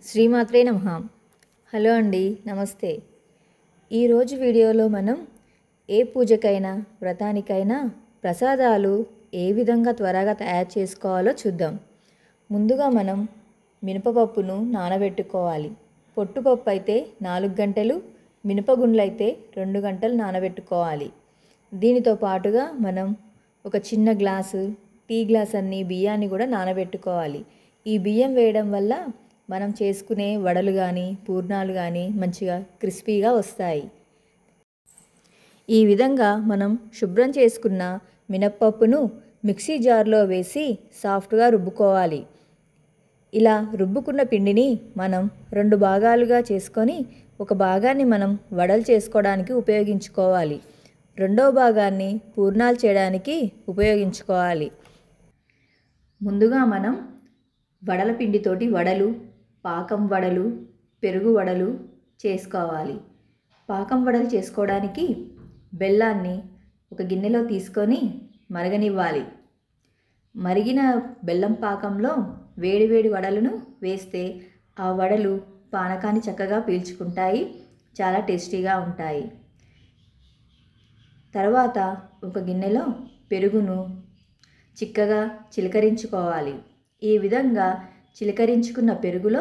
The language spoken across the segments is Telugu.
శ్రీమాత్రే నమః. హలో అండి, నమస్తే. ఈరోజు వీడియోలో మనం ఏ పూజకైనా వ్రతానికైనా ప్రసాదాలు ఏ విధంగా త్వరగా తయారు చేసుకోవాలో చూద్దాం. ముందుగా మనం మినపపప్పును నానబెట్టుకోవాలి. పొట్టుపప్పు అయితే 4 గంటలు, మినపగుండ్లు అయితే 2 గంటలు నానబెట్టుకోవాలి. దీనితో పాటుగా మనం ఒక చిన్న గ్లాసు, టీ గ్లాస్ అన్ని బియ్యాన్ని కూడా నానబెట్టుకోవాలి. ఈ బియ్యం వేయడం వల్ల మనం చేసుకునే వడలు కానీ పూర్ణాలు కానీ మంచిగా క్రిస్పీగా వస్తాయి. ఈ విధంగా మనం శుభ్రం చేసుకున్న మినప్పప్పును మిక్సీ జార్లో వేసి సాఫ్ట్గా రుబ్బుకోవాలి. ఇలా రుబ్బుకున్న పిండిని మనం 2 భాగాలుగా చేసుకొని ఒక భాగాన్ని మనం వడలు చేసుకోవడానికి ఉపయోగించుకోవాలి. రెండో భాగాన్ని పూర్ణాలు చేయడానికి ఉపయోగించుకోవాలి. ముందుగా మనం వడల పిండితోటి వడలు, పాకం వడలు, పెరుగు వడలు చేసుకోవాలి. పాకం వడలు చేసుకోవడానికి బెల్లాన్ని ఒక గిన్నెలో తీసుకొని మరగనివ్వాలి. మరిగిన బెల్లం పాకంలో వేడివేడి వడలను వేస్తే ఆ వడలు పానకాన్ని చక్కగా పీల్చుకుంటాయి, చాలా టేస్టీగా ఉంటాయి. తర్వాత ఒక గిన్నెలో పెరుగును చిక్కగా చిలకరించుకోవాలి. ఈ విధంగా చిలకరించుకున్న పెరుగులో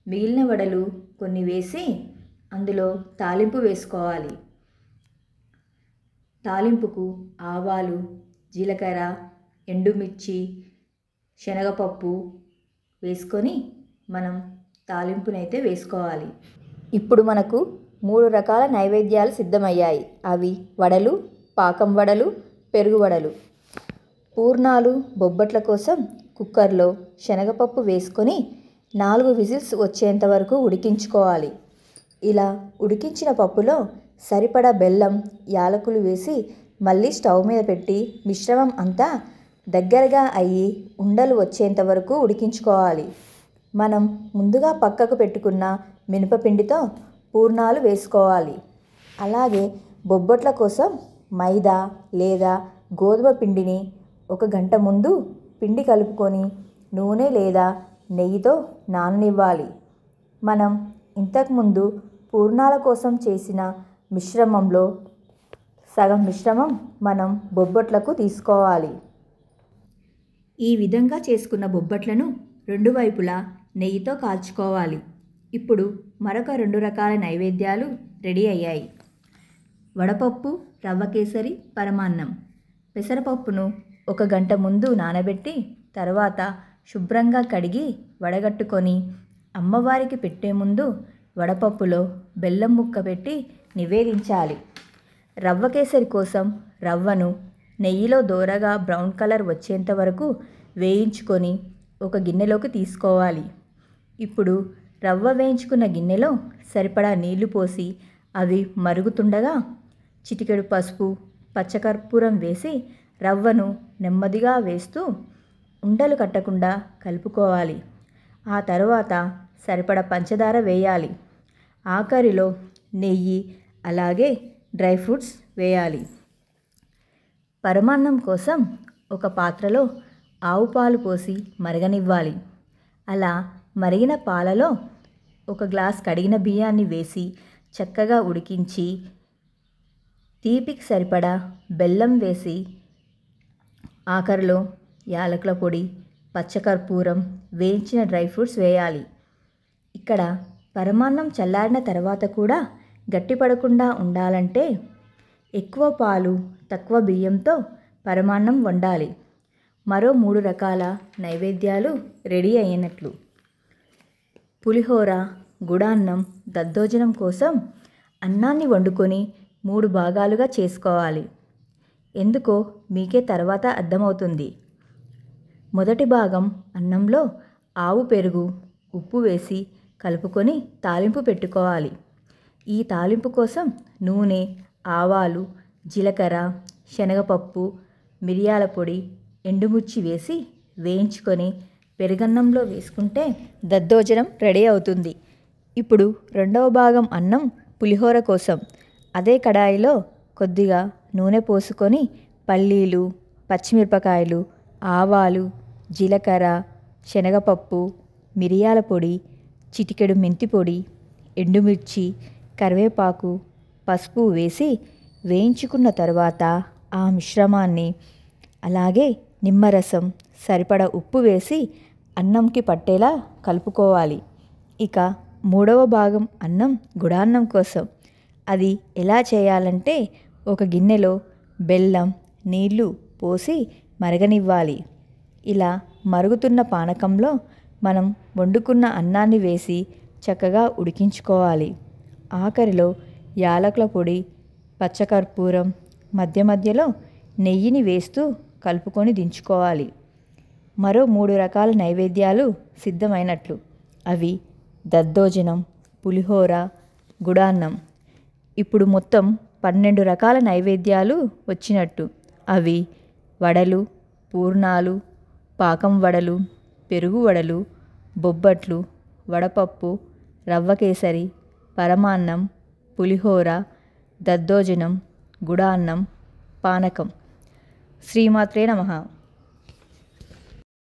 మిగిలిన వడలు కొన్ని వేసి అందులో తాలింపు వేసుకోవాలి. తాలింపుకు ఆవాలు, జీలకర్ర, ఎండుమిర్చి, శనగపప్పు వేసుకొని మనం తాలింపునైతే వేసుకోవాలి. ఇప్పుడు మనకు 3 రకాల నైవేద్యాలు సిద్ధమయ్యాయి. అవి వడలు, పాకం వడలు, పెరుగు వడలు. పూర్ణాలు, బొబ్బట్ల కోసం కుక్కర్లో శనగపప్పు వేసుకొని 4 విజిల్స్ వచ్చేంత వరకు ఉడికించుకోవాలి. ఇలా ఉడికించిన పప్పులో సరిపడా బెల్లం, యాలకులు వేసి మళ్ళీ స్టవ్ మీద పెట్టి మిశ్రమం అంతా దగ్గరగా అయ్యి ఉండలు వచ్చేంత వరకు ఉడికించుకోవాలి. మనం ముందుగా పక్కకు పెట్టుకున్న మినపపిండితో పూర్ణాలు వేసుకోవాలి. అలాగే బొబ్బట్ల కోసం మైదా లేదా గోధుమ పిండిని 1 గంట ముందు పిండి కలుపుకొని నూనె లేదా నెయ్యితో నాననివ్వాలి. మనం ఇంతకుముందు పూర్ణాల కోసం చేసిన మిశ్రమంలో సగం మిశ్రమం మనం బొబ్బట్లకు తీసుకోవాలి. ఈ విధంగా చేసుకున్న బొబ్బట్లను 2 వైపులా నెయ్యితో కాల్చుకోవాలి. ఇప్పుడు మరొక 2 రకాల నైవేద్యాలు రెడీ అయ్యాయి. వడపప్పు, రవ్వ కేసరి, పరమాన్నం. పెసరపప్పును 1 గంట ముందు నానబెట్టి తర్వాత శుభ్రంగా కడిగి వడగట్టుకొని అమ్మవారికి పెట్టే ముందు వడపప్పులో బెల్లం ముక్క పెట్టి నివేదించాలి. రవ్వ కేసరి కోసం రవ్వను నెయ్యిలో దోరగా బ్రౌన్ కలర్ వచ్చేంత వరకు వేయించుకొని ఒక గిన్నెలోకి తీసుకోవాలి. ఇప్పుడు రవ్వ వేయించుకున్న గిన్నెలో సరిపడా నీళ్లు పోసి అవి మరుగుతుండగా చిటికెడు పసుపు, పచ్చకర్పూరం వేసి రవ్వను నెమ్మదిగా వేస్తూ ఉండలు కట్టకుండా కలుపుకోవాలి. ఆ తర్వాత సరిపడ పంచదార వేయాలి. ఆఖరిలో నెయ్యి అలాగే డ్రై ఫ్రూట్స్ వేయాలి. పరమాన్నం కోసం ఒక పాత్రలో ఆవు పాలు పోసి మరగనివ్వాలి. అలా మరిగిన పాలలో 1 గ్లాస్ కడిగిన బియ్యాన్ని వేసి చక్కగా ఉడికించి తీపికి సరిపడా బెల్లం వేసి ఆఖరిలో యాలకుల పొడి, పచ్చకర్పూరం, వేయించిన డ్రై ఫ్రూట్స్ వేయాలి. ఇక్కడ పరమాన్నం చల్లారిన తర్వాత కూడా గట్టిపడకుండా ఉండాలంటే ఎక్కువ పాలు, తక్కువ బియ్యంతో పరమాన్నం వండాలి. మరో 3 రకాల నైవేద్యాలు రెడీ అయినట్లు. పులిహోర, గుడాన్నం, దద్దోజనం కోసం అన్నాన్ని వండుకొని 3 భాగాలుగా చేసుకోవాలి. ఎందుకో మీకే తర్వాత అర్థమవుతుంది. మొదటి భాగం అన్నంలో ఆవు పెరుగు, ఉప్పు వేసి కలుపుకొని తాలింపు పెట్టుకోవాలి. ఈ తాలింపు కోసం నూనె, ఆవాలు, జీలకర్ర, శనగపప్పు, మిరియాల పొడి, ఎండుమిర్చి వేసి వేయించుకొని పెరుగన్నంలో వేసుకుంటే దద్దోజనం రెడీ అవుతుంది. ఇప్పుడు రెండవ భాగం అన్నం పులిహోర కోసం అదే కడాయిలో కొద్దిగా నూనె పోసుకొని పల్లీలు, పచ్చిమిరపకాయలు, ఆవాలు, జీలకర్ర, శనగపప్పు, మిరియాల పొడి, చిటికెడు మెంతి పొడి, ఎండుమిర్చి, కరివేపాకు, పసుపు వేసి వేయించుకున్న తర్వాత ఆ మిశ్రమాన్ని అలాగే నిమ్మరసం, సరిపడ ఉప్పు వేసి అన్నంకి పట్టేలా కలుపుకోవాలి. ఇక మూడవ భాగం అన్నం గుడాన్నం కోసం. అది ఎలా చేయాలంటే ఒక గిన్నెలో బెల్లం, నీళ్లు పోసి మరగనివ్వాలి. ఇలా మరుగుతున్న పానకంలో మనం వండుకున్న అన్నాన్ని వేసి చక్కగా ఉడికించుకోవాలి. ఆఖరిలో యాలకుల పొడి, పచ్చకర్పూరం, మధ్య మధ్యలో నెయ్యిని వేస్తూ కలుపుకొని దించుకోవాలి. మరో 3 రకాల నైవేద్యాలు సిద్ధమైనట్లు. అవి దద్దోజనం, పులిహోర, గుడాన్నం. ఇప్పుడు మొత్తం 12 రకాల నైవేద్యాలు వచ్చినట్టు. అవి వడలు, పూర్ణాలు, పాకం వడలు, పెరుగు వడలు, బొబ్బట్లు, వడపప్పు, రవ్వ కేసరి, పరమాన్నం, పులిహోర, దద్దోజనం, గుడాన్నం, పానకం. శ్రీమాత్రే నమః.